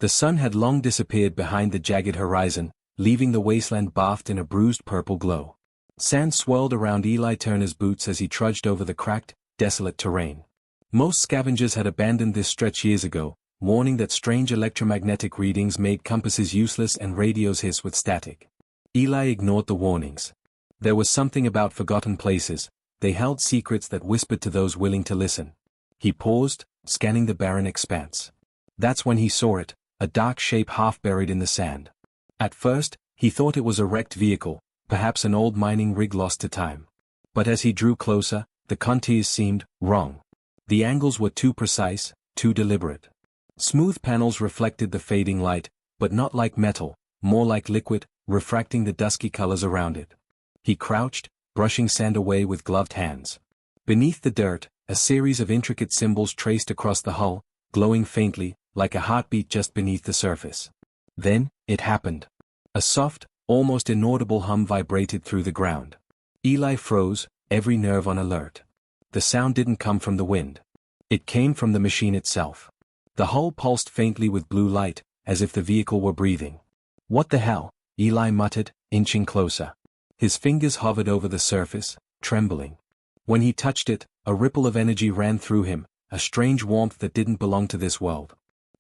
The sun had long disappeared behind the jagged horizon, leaving the wasteland bathed in a bruised purple glow. Sand swirled around Eli Turner's boots as he trudged over the cracked, desolate terrain. Most scavengers had abandoned this stretch years ago, warning that strange electromagnetic readings made compasses useless and radios hiss with static. Eli ignored the warnings. There was something about forgotten places, they held secrets that whispered to those willing to listen. He paused, scanning the barren expanse. That's when he saw it, a dark shape half buried in the sand. At first, he thought it was a wrecked vehicle, perhaps an old mining rig lost to time. But as he drew closer, the contours seemed wrong. The angles were too precise, too deliberate. Smooth panels reflected the fading light, but not like metal, more like liquid, refracting the dusky colors around it. He crouched, brushing sand away with gloved hands. Beneath the dirt, a series of intricate symbols traced across the hull, glowing faintly, like a heartbeat just beneath the surface. Then, it happened. A soft, almost inaudible hum vibrated through the ground. Eli froze, every nerve on alert. The sound didn't come from the wind. It came from the machine itself. The hull pulsed faintly with blue light, as if the vehicle were breathing. "What the hell?" Eli muttered, inching closer. His fingers hovered over the surface, trembling. When he touched it, a ripple of energy ran through him, a strange warmth that didn't belong to this world.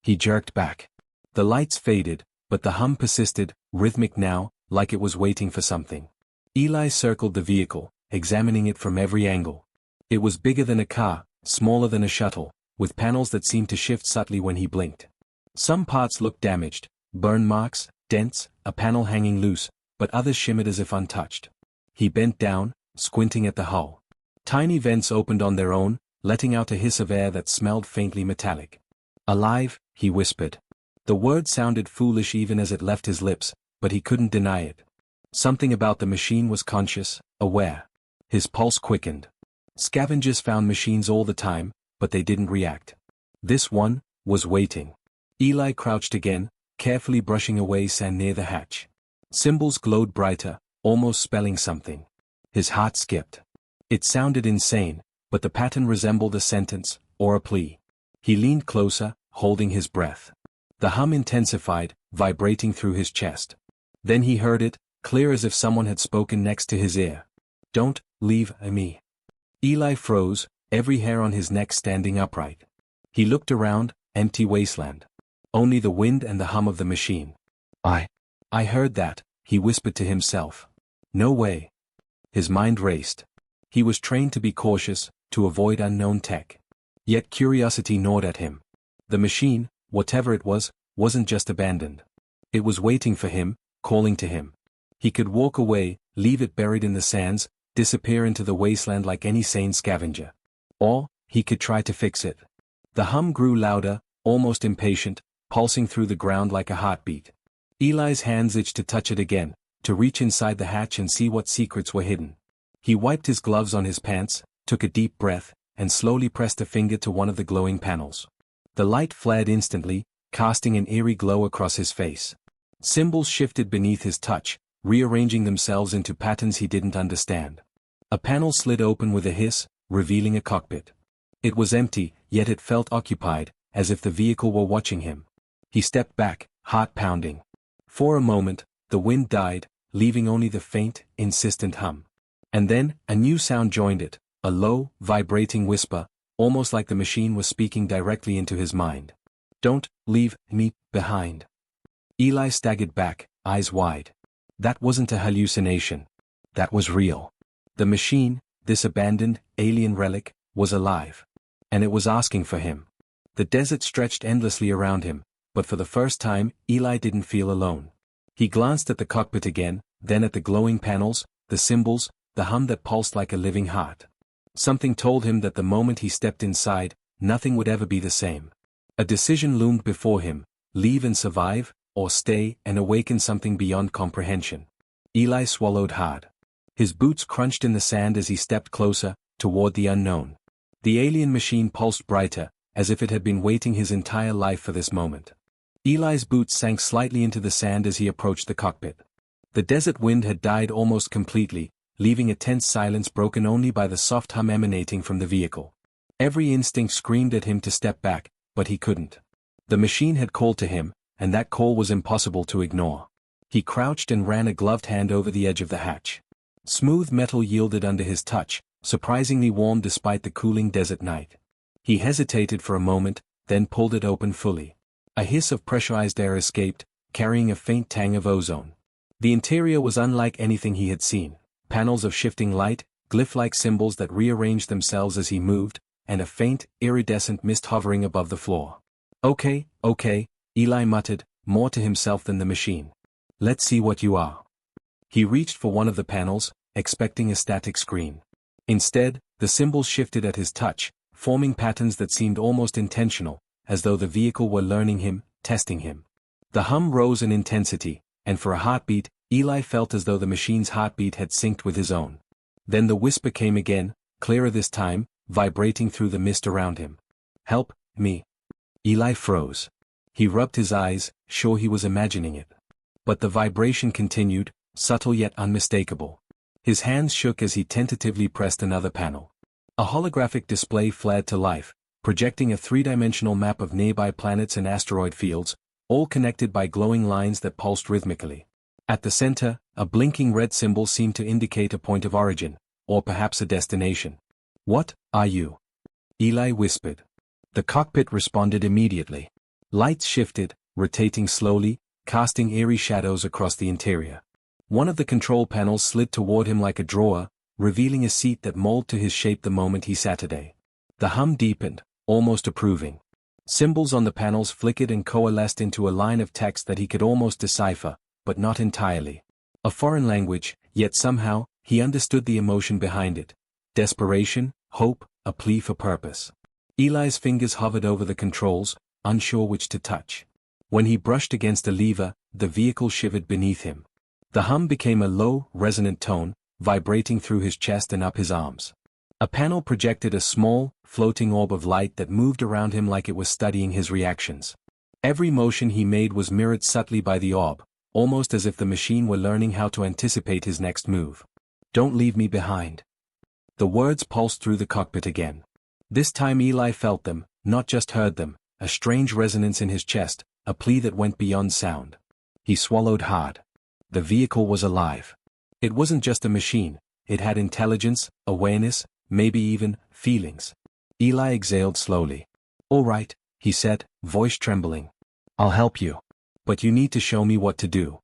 He jerked back. The lights faded, but the hum persisted, rhythmic now, like it was waiting for something. Eli circled the vehicle, examining it from every angle. It was bigger than a car, smaller than a shuttle, with panels that seemed to shift subtly when he blinked. Some parts looked damaged, burn marks, dents, a panel hanging loose, but others shimmered as if untouched. He bent down, squinting at the hull. Tiny vents opened on their own, letting out a hiss of air that smelled faintly metallic. "Alive," he whispered. The word sounded foolish even as it left his lips, but he couldn't deny it. Something about the machine was conscious, aware. His pulse quickened. Scavengers found machines all the time, but they didn't react. This one was waiting. Eli crouched again, carefully brushing away sand near the hatch. Symbols glowed brighter, almost spelling something. His heart skipped. It sounded insane, but the pattern resembled a sentence, or a plea. He leaned closer, holding his breath. The hum intensified, vibrating through his chest. Then he heard it, clear as if someone had spoken next to his ear. "Don't leave me." Eli froze, every hair on his neck standing upright. He looked around, empty wasteland. Only the wind and the hum of the machine. I heard that," he whispered to himself. "No way." His mind raced. He was trained to be cautious, to avoid unknown tech. Yet curiosity gnawed at him. The machine, whatever it was, wasn't just abandoned. It was waiting for him, calling to him. He could walk away, leave it buried in the sands, disappear into the wasteland like any sane scavenger. Or, he could try to fix it. The hum grew louder, almost impatient, pulsing through the ground like a heartbeat. Eli's hands itched to touch it again, to reach inside the hatch and see what secrets were hidden. He wiped his gloves on his pants, took a deep breath, and slowly pressed a finger to one of the glowing panels. The light flared instantly, casting an eerie glow across his face. Symbols shifted beneath his touch, rearranging themselves into patterns he didn't understand. A panel slid open with a hiss, revealing a cockpit. It was empty, yet it felt occupied, as if the vehicle were watching him. He stepped back, heart pounding. For a moment, the wind died, leaving only the faint, insistent hum. And then, a new sound joined it, a low, vibrating whisper, almost like the machine was speaking directly into his mind. "Don't leave me behind." Eli staggered back, eyes wide. That wasn't a hallucination. That was real. The machine, this abandoned, alien relic, was alive. And it was asking for him. The desert stretched endlessly around him, but for the first time, Eli didn't feel alone. He glanced at the cockpit again, then at the glowing panels, the symbols, the hum that pulsed like a living heart. Something told him that the moment he stepped inside, nothing would ever be the same. A decision loomed before him, leave and survive, or stay and awaken something beyond comprehension. Eli swallowed hard. His boots crunched in the sand as he stepped closer, toward the unknown. The alien machine pulsed brighter, as if it had been waiting his entire life for this moment. Eli's boots sank slightly into the sand as he approached the cockpit. The desert wind had died almost completely, leaving a tense silence broken only by the soft hum emanating from the vehicle. Every instinct screamed at him to step back, but he couldn't. The machine had called to him, and that call was impossible to ignore. He crouched and ran a gloved hand over the edge of the hatch. Smooth metal yielded under his touch, surprisingly warm despite the cooling desert night. He hesitated for a moment, then pulled it open fully. A hiss of pressurized air escaped, carrying a faint tang of ozone. The interior was unlike anything he had seen. Panels of shifting light, glyph-like symbols that rearranged themselves as he moved, and a faint, iridescent mist hovering above the floor. Okay, Eli muttered, more to himself than the machine. Let's see what you are. He reached for one of the panels, expecting a static screen. Instead, the symbols shifted at his touch, forming patterns that seemed almost intentional, as though the vehicle were learning him, testing him. The hum rose in intensity, and for a heartbeat, Eli felt as though the machine's heartbeat had synced with his own. Then the whisper came again, clearer this time, vibrating through the mist around him. Help me. Eli froze. He rubbed his eyes, sure he was imagining it. But the vibration continued, subtle yet unmistakable. His hands shook as he tentatively pressed another panel. A holographic display flared to life, projecting a three-dimensional map of nearby planets and asteroid fields, all connected by glowing lines that pulsed rhythmically. At the center, a blinking red symbol seemed to indicate a point of origin, or perhaps a destination. What are you? Eli whispered. The cockpit responded immediately. Lights shifted, rotating slowly, casting eerie shadows across the interior. One of the control panels slid toward him like a drawer, revealing a seat that molded to his shape the moment he sat today. The hum deepened, almost approving. Symbols on the panels flickered and coalesced into a line of text that he could almost decipher, but not entirely. A foreign language, yet somehow, he understood the emotion behind it. Desperation, hope, a plea for purpose. Eli's fingers hovered over the controls, unsure which to touch. When he brushed against a lever, the vehicle shivered beneath him. The hum became a low, resonant tone, vibrating through his chest and up his arms. A panel projected a small, floating orb of light that moved around him like it was studying his reactions. Every motion he made was mirrored subtly by the orb, almost as if the machine were learning how to anticipate his next move. Don't leave me behind. The words pulsed through the cockpit again. This time Eli felt them, not just heard them, a strange resonance in his chest, a plea that went beyond sound. He swallowed hard. The vehicle was alive. It wasn't just a machine, it had intelligence, awareness, maybe even feelings. Eli exhaled slowly. All right, he said, voice trembling. I'll help you. But you need to show me what to do.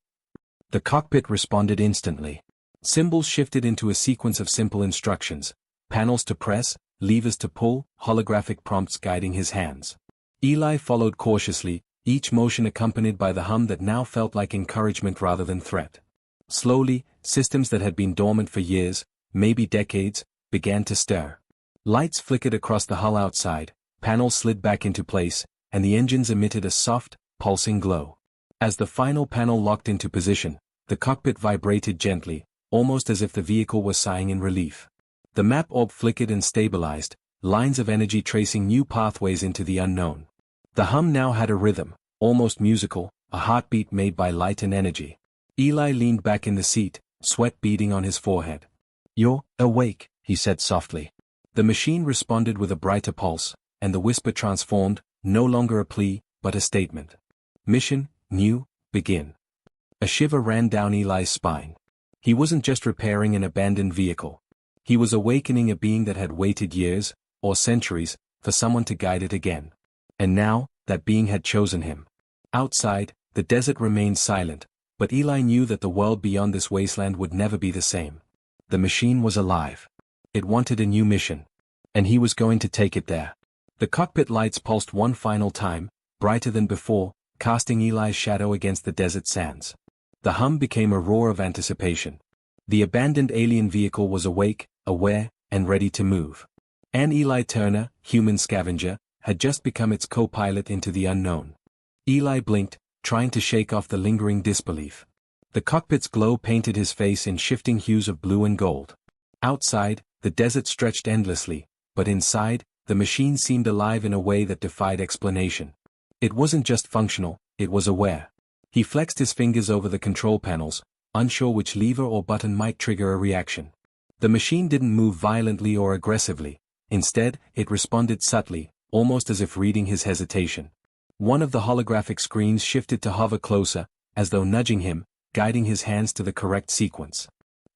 The cockpit responded instantly. Symbols shifted into a sequence of simple instructions, panels to press, levers to pull, holographic prompts guiding his hands. Eli followed cautiously, each motion accompanied by the hum that now felt like encouragement rather than threat. Slowly, systems that had been dormant for years, maybe decades, began to stir. Lights flickered across the hull outside, panels slid back into place, and the engines emitted a soft, pulsing glow. As the final panel locked into position, the cockpit vibrated gently, almost as if the vehicle was sighing in relief. The map orb flickered and stabilized, lines of energy tracing new pathways into the unknown. The hum now had a rhythm, almost musical, a heartbeat made by light and energy. Eli leaned back in the seat, sweat beading on his forehead. You're awake, he said softly. The machine responded with a brighter pulse, and the whisper transformed, no longer a plea, but a statement. Mission, new, begin. A shiver ran down Eli's spine. He wasn't just repairing an abandoned vehicle. He was awakening a being that had waited years, or centuries, for someone to guide it again. And now, that being had chosen him. Outside, the desert remained silent, but Eli knew that the world beyond this wasteland would never be the same. The machine was alive. It wanted a new mission. And he was going to take it there. The cockpit lights pulsed one final time, brighter than before, casting Eli's shadow against the desert sands. The hum became a roar of anticipation. The abandoned alien vehicle was awake, aware, and ready to move. And Eli Turner, human scavenger, had just become its co-pilot into the unknown. Eli blinked, trying to shake off the lingering disbelief. The cockpit's glow painted his face in shifting hues of blue and gold. Outside, the desert stretched endlessly, but inside, the machine seemed alive in a way that defied explanation. It wasn't just functional, it was aware. He flexed his fingers over the control panels, unsure which lever or button might trigger a reaction. The machine didn't move violently or aggressively. Instead, it responded subtly, almost as if reading his hesitation. One of the holographic screens shifted to hover closer, as though nudging him, guiding his hands to the correct sequence.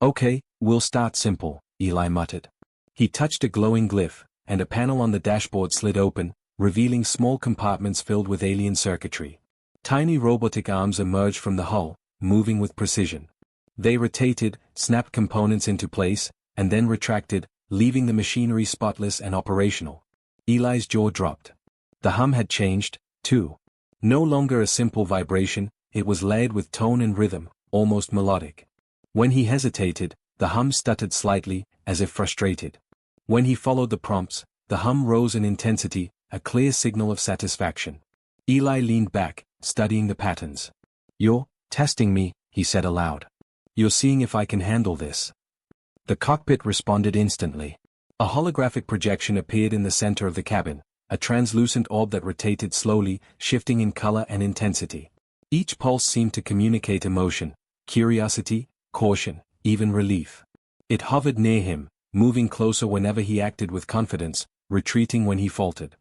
"Okay, we'll start simple," Eli muttered. He touched a glowing glyph, and a panel on the dashboard slid open, revealing small compartments filled with alien circuitry. Tiny robotic arms emerged from the hull, moving with precision. They rotated, snapped components into place, and then retracted, leaving the machinery spotless and operational. Eli's jaw dropped. The hum had changed, too. No longer a simple vibration, it was layered with tone and rhythm, almost melodic. When he hesitated, the hum stuttered slightly, as if frustrated. When he followed the prompts, the hum rose in intensity, a clear signal of satisfaction. Eli leaned back, studying the patterns. "You're testing me," he said aloud. "You're seeing if I can handle this." The cockpit responded instantly. A holographic projection appeared in the center of the cabin, a translucent orb that rotated slowly, shifting in color and intensity. Each pulse seemed to communicate emotion, curiosity, caution, even relief. It hovered near him, moving closer whenever he acted with confidence, retreating when he faltered.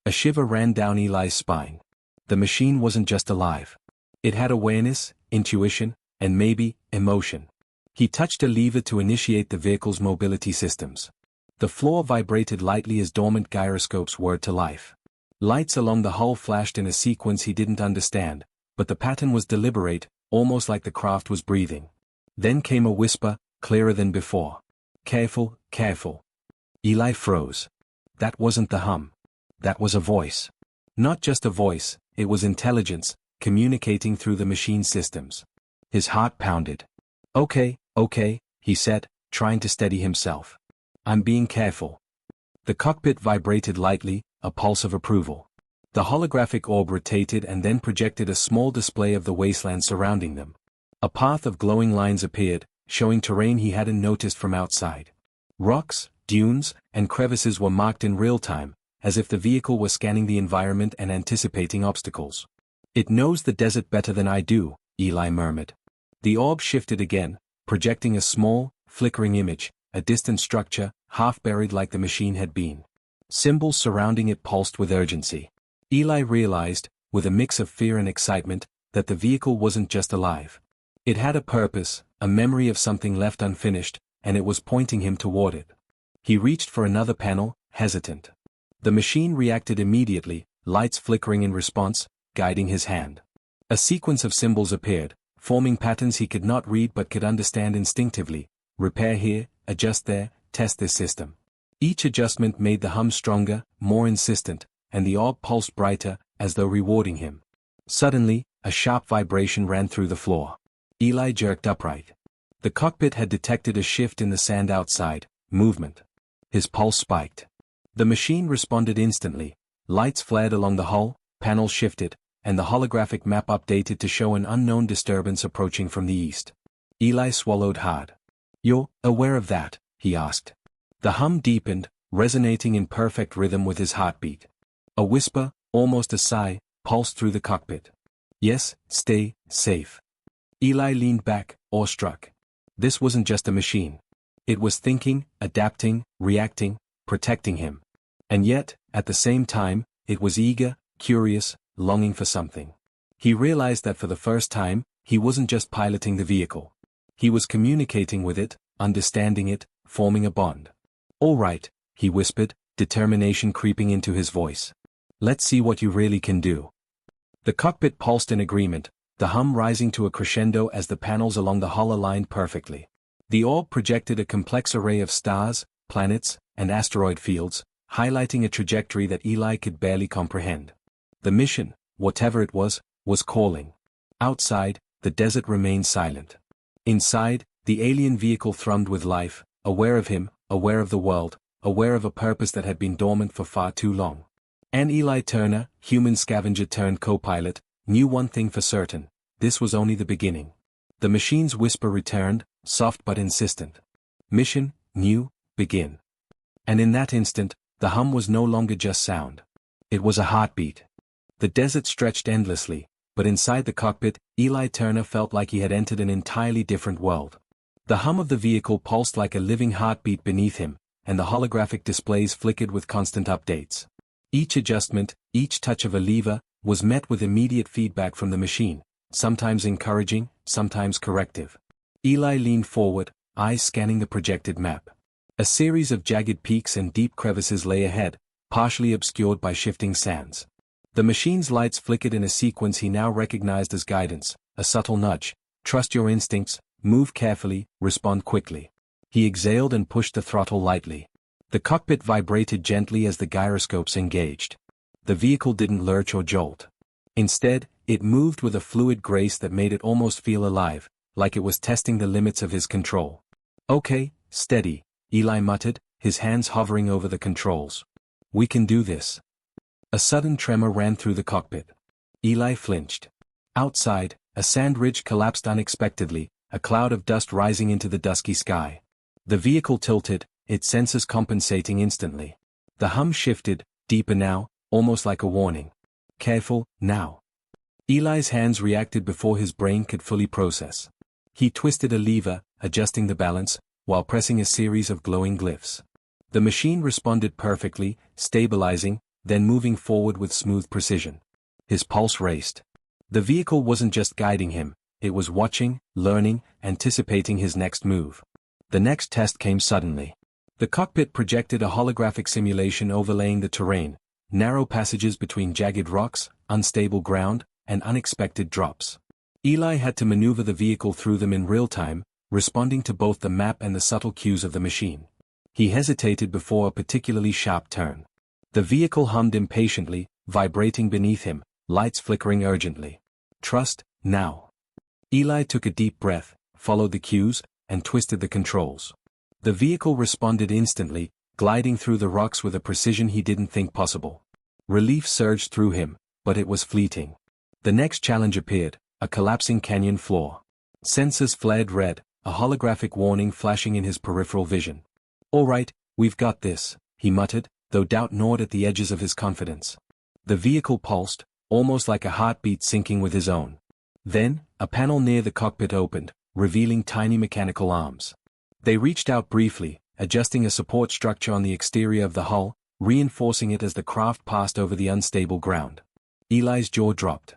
A shiver ran down Eli's spine. The machine wasn't just alive. It had awareness, intuition, and maybe, emotion. He touched a lever to initiate the vehicle's mobility systems. The floor vibrated lightly as dormant gyroscopes whirred to life. Lights along the hull flashed in a sequence he didn't understand, but the pattern was deliberate, almost like the craft was breathing. Then came a whisper, clearer than before. "Careful, careful." Eli froze. That wasn't the hum. That was a voice. Not just a voice, it was intelligence, communicating through the machine systems. His heart pounded. Okay, he said, trying to steady himself. "I'm being careful." The cockpit vibrated lightly, a pulse of approval. The holographic orb rotated and then projected a small display of the wasteland surrounding them. A path of glowing lines appeared, showing terrain he hadn't noticed from outside. Rocks, dunes, and crevices were marked in real time, as if the vehicle were scanning the environment and anticipating obstacles. "It knows the desert better than I do," Eli murmured. The orb shifted again, projecting a small, flickering image, a distant structure, half buried like the machine had been. Symbols surrounding it pulsed with urgency. Eli realized, with a mix of fear and excitement, that the vehicle wasn't just alive. It had a purpose, a memory of something left unfinished, and it was pointing him toward it. He reached for another panel, hesitant. The machine reacted immediately, lights flickering in response, guiding his hand. A sequence of symbols appeared, forming patterns he could not read but could understand instinctively. Repair here, adjust there, test this system. Each adjustment made the hum stronger, more insistent, and the orb pulsed brighter, as though rewarding him. Suddenly, a sharp vibration ran through the floor. Eli jerked upright. The cockpit had detected a shift in the sand outside, movement. His pulse spiked. The machine responded instantly. Lights flared along the hull, panels shifted, and the holographic map updated to show an unknown disturbance approaching from the east. Eli swallowed hard. "You're aware of that?" he asked. The hum deepened, resonating in perfect rhythm with his heartbeat. A whisper, almost a sigh, pulsed through the cockpit. "Yes, stay safe." Eli leaned back, awestruck. This wasn't just a machine. It was thinking, adapting, reacting, protecting him. And yet, at the same time, it was eager, curious, longing for something. He realized that for the first time, he wasn't just piloting the vehicle. He was communicating with it, understanding it, forming a bond. "All right," he whispered, determination creeping into his voice. "Let's see what you really can do." The cockpit pulsed in agreement, the hum rising to a crescendo as the panels along the hull aligned perfectly. The orb projected a complex array of stars, planets, and asteroid fields, highlighting a trajectory that Eli could barely comprehend. The mission, whatever it was calling. Outside, the desert remained silent. Inside, the alien vehicle thrummed with life, aware of him, aware of the world, aware of a purpose that had been dormant for far too long. And Eli Turner, human scavenger turned co-pilot, knew one thing for certain: this was only the beginning. The machine's whisper returned, soft but insistent. "Mission, new, begin." And in that instant, the hum was no longer just sound. It was a heartbeat. The desert stretched endlessly, but inside the cockpit, Eli Turner felt like he had entered an entirely different world. The hum of the vehicle pulsed like a living heartbeat beneath him, and the holographic displays flickered with constant updates. Each adjustment, each touch of a lever, was met with immediate feedback from the machine, sometimes encouraging, sometimes corrective. Eli leaned forward, eyes scanning the projected map. A series of jagged peaks and deep crevices lay ahead, partially obscured by shifting sands. The machine's lights flickered in a sequence he now recognized as guidance, a subtle nudge. Trust your instincts, move carefully, respond quickly. He exhaled and pushed the throttle lightly. The cockpit vibrated gently as the gyroscopes engaged. The vehicle didn't lurch or jolt. Instead, it moved with a fluid grace that made it almost feel alive, like it was testing the limits of his control. Okay, steady, Eli muttered, his hands hovering over the controls. We can do this. A sudden tremor ran through the cockpit. Eli flinched. Outside, a sand ridge collapsed unexpectedly, a cloud of dust rising into the dusky sky. The vehicle tilted, its sensors compensating instantly. The hum shifted, deeper now, almost like a warning. Careful, now. Eli's hands reacted before his brain could fully process. He twisted a lever, adjusting the balance, while pressing a series of glowing glyphs. The machine responded perfectly, stabilizing, then moving forward with smooth precision. His pulse raced. The vehicle wasn't just guiding him, it was watching, learning, anticipating his next move. The next test came suddenly. The cockpit projected a holographic simulation overlaying the terrain, narrow passages between jagged rocks, unstable ground, and unexpected drops. Eli had to maneuver the vehicle through them in real time, responding to both the map and the subtle cues of the machine. He hesitated before a particularly sharp turn. The vehicle hummed impatiently, vibrating beneath him, lights flickering urgently. Trust, now. Eli took a deep breath, followed the cues, and twisted the controls. The vehicle responded instantly, gliding through the rocks with a precision he didn't think possible. Relief surged through him, but it was fleeting. The next challenge appeared, a collapsing canyon floor. Sensors flared red, a holographic warning flashing in his peripheral vision. All right, we've got this, he muttered, though doubt gnawed at the edges of his confidence. The vehicle pulsed, almost like a heartbeat syncing with his own. Then, a panel near the cockpit opened, revealing tiny mechanical arms. They reached out briefly, adjusting a support structure on the exterior of the hull, reinforcing it as the craft passed over the unstable ground. Eli's jaw dropped.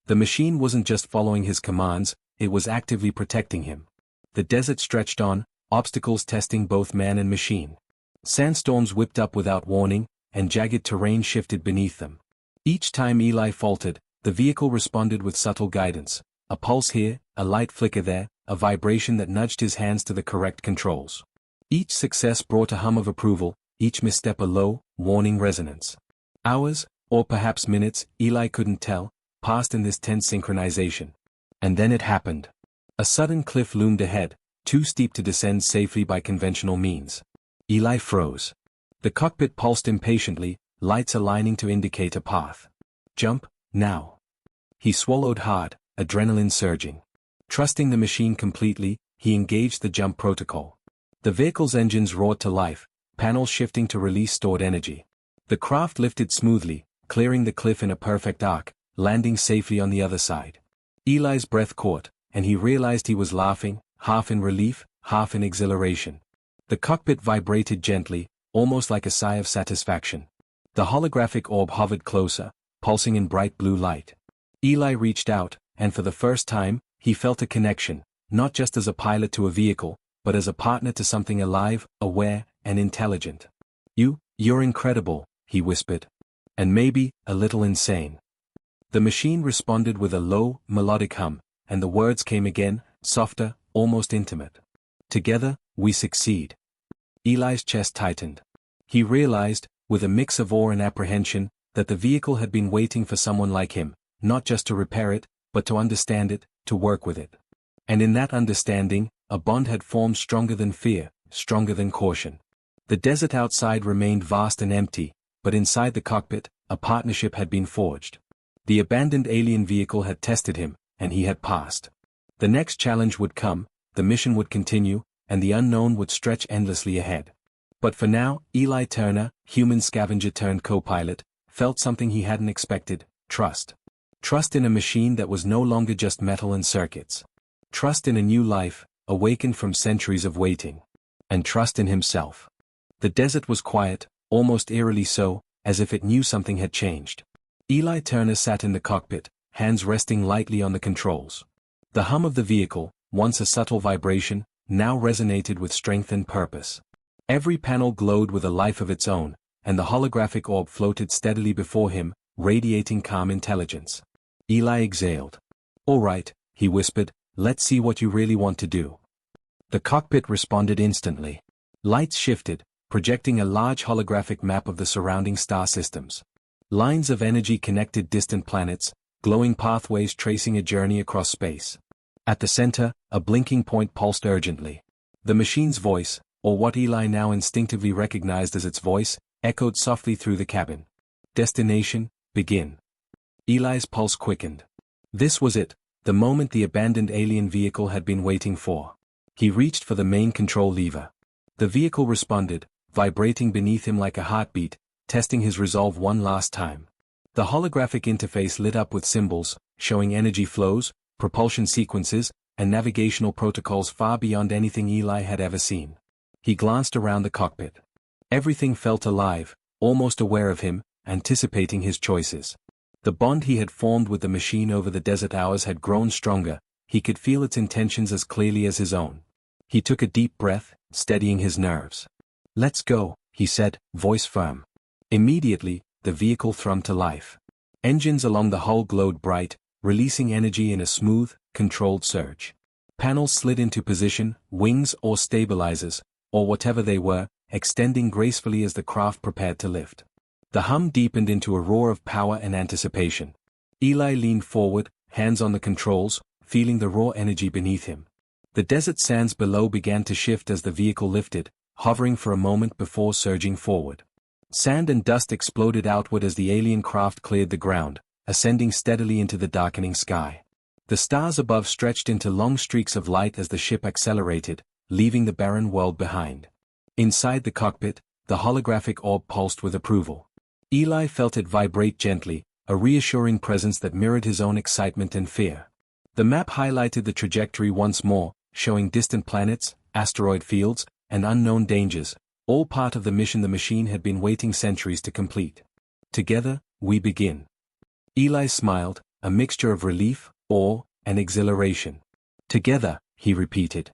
The machine wasn't just following his commands, it was actively protecting him. The desert stretched on, obstacles testing both man and machine. Sandstorms whipped up without warning, and jagged terrain shifted beneath them. Each time Eli faltered, the vehicle responded with subtle guidance, a pulse here, a light flicker there, a vibration that nudged his hands to the correct controls. Each success brought a hum of approval, each misstep a low, warning resonance. Hours, or perhaps minutes, Eli couldn't tell, passed in this tense synchronization. And then it happened. A sudden cliff loomed ahead, too steep to descend safely by conventional means. Eli froze. The cockpit pulsed impatiently, lights aligning to indicate a path. Jump, now. He swallowed hard, adrenaline surging. Trusting the machine completely, he engaged the jump protocol. The vehicle's engines roared to life, panels shifting to release stored energy. The craft lifted smoothly, clearing the cliff in a perfect arc, landing safely on the other side. Eli's breath caught, and he realized he was laughing, half in relief, half in exhilaration. The cockpit vibrated gently, almost like a sigh of satisfaction. The holographic orb hovered closer, pulsing in bright blue light. Eli reached out, and for the first time, he felt a connection, not just as a pilot to a vehicle, but as a partner to something alive, aware, and intelligent. You're incredible, he whispered. And maybe, a little insane. The machine responded with a low, melodic hum, and the words came again, softer, almost intimate. Together, we succeed. Eli's chest tightened. He realized, with a mix of awe and apprehension, that the vehicle had been waiting for someone like him, not just to repair it, but to understand it, to work with it. And in that understanding, a bond had formed stronger than fear, stronger than caution. The desert outside remained vast and empty, but inside the cockpit, a partnership had been forged. The abandoned alien vehicle had tested him, and he had passed. The next challenge would come, the mission would continue, and the unknown would stretch endlessly ahead. But for now, Eli Turner, human scavenger turned co-pilot, felt something he hadn't expected: trust. Trust in a machine that was no longer just metal and circuits. Trust in a new life, awakened from centuries of waiting. And trust in himself. The desert was quiet, almost eerily so, as if it knew something had changed. Eli Turner sat in the cockpit, hands resting lightly on the controls. The hum of the vehicle, once a subtle vibration, now resonated with strength and purpose. Every panel glowed with a life of its own, and the holographic orb floated steadily before him, radiating calm intelligence. Eli exhaled. "All right," he whispered, "let's see what you really want to do." The cockpit responded instantly. Lights shifted, projecting a large holographic map of the surrounding star systems. Lines of energy connected distant planets, glowing pathways tracing a journey across space. At the center, a blinking point pulsed urgently. The machine's voice, or what Eli now instinctively recognized as its voice, echoed softly through the cabin. "Destination, begin." Eli's pulse quickened. This was it, the moment the abandoned alien vehicle had been waiting for. He reached for the main control lever. The vehicle responded, vibrating beneath him like a heartbeat, testing his resolve one last time. The holographic interface lit up with symbols, showing energy flows, propulsion sequences, and navigational protocols far beyond anything Eli had ever seen. He glanced around the cockpit. Everything felt alive, almost aware of him, anticipating his choices. The bond he had formed with the machine over the desert hours had grown stronger, he could feel its intentions as clearly as his own. He took a deep breath, steadying his nerves. "Let's go," he said, voice firm. Immediately, the vehicle thrummed to life. Engines along the hull glowed bright, releasing energy in a smooth, controlled surge. Panels slid into position, wings or stabilizers, or whatever they were, extending gracefully as the craft prepared to lift. The hum deepened into a roar of power and anticipation. Eli leaned forward, hands on the controls, feeling the raw energy beneath him. The desert sands below began to shift as the vehicle lifted, hovering for a moment before surging forward. Sand and dust exploded outward as the alien craft cleared the ground, ascending steadily into the darkening sky. The stars above stretched into long streaks of light as the ship accelerated, leaving the barren world behind. Inside the cockpit, the holographic orb pulsed with approval. Eli felt it vibrate gently, a reassuring presence that mirrored his own excitement and fear. The map highlighted the trajectory once more, showing distant planets, asteroid fields, and unknown dangers, all part of the mission the machine had been waiting centuries to complete. "Together, we begin." Eli smiled, a mixture of relief, awe, and exhilaration. "Together," he repeated.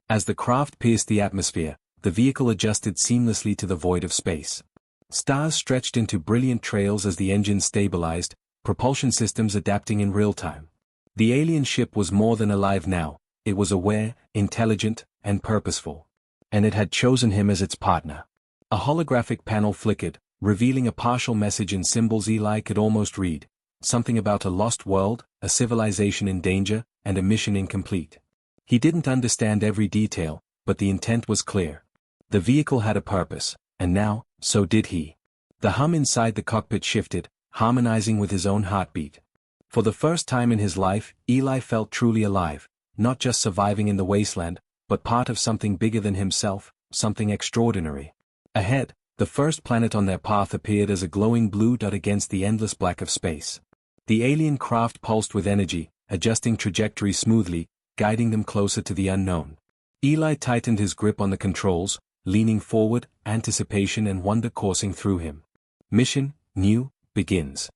As the craft pierced the atmosphere, the vehicle adjusted seamlessly to the void of space. Stars stretched into brilliant trails as the engines stabilized, propulsion systems adapting in real time. The alien ship was more than alive now, it was aware, intelligent, and purposeful. And it had chosen him as its partner. A holographic panel flickered, revealing a partial message in symbols Eli could almost read, something about a lost world, a civilization in danger, and a mission incomplete. He didn't understand every detail, but the intent was clear. The vehicle had a purpose, and now, so did he. The hum inside the cockpit shifted, harmonizing with his own heartbeat. For the first time in his life, Eli felt truly alive, not just surviving in the wasteland, but part of something bigger than himself, something extraordinary. Ahead, the first planet on their path appeared as a glowing blue dot against the endless black of space. The alien craft pulsed with energy, adjusting trajectory smoothly, guiding them closer to the unknown. Eli tightened his grip on the controls, leaning forward, anticipation and wonder coursing through him. Mission, new, begins.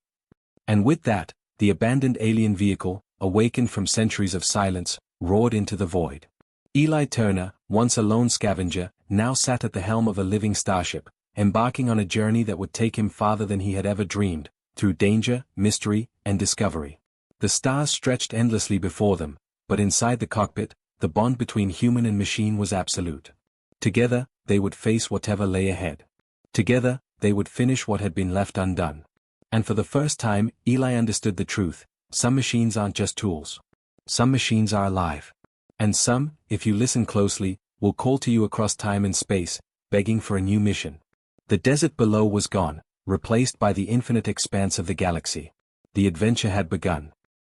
And with that, the abandoned alien vehicle, awakened from centuries of silence, roared into the void. Eli Turner, once a lone scavenger, now sat at the helm of a living starship, embarking on a journey that would take him farther than he had ever dreamed, through danger, mystery, and discovery. The stars stretched endlessly before them, but inside the cockpit, the bond between human and machine was absolute. Together, they would face whatever lay ahead. Together, they would finish what had been left undone. And for the first time, Eli understood the truth: some machines aren't just tools. Some machines are alive. And some, if you listen closely, will call to you across time and space, begging for a new mission. The desert below was gone, replaced by the infinite expanse of the galaxy. The adventure had begun.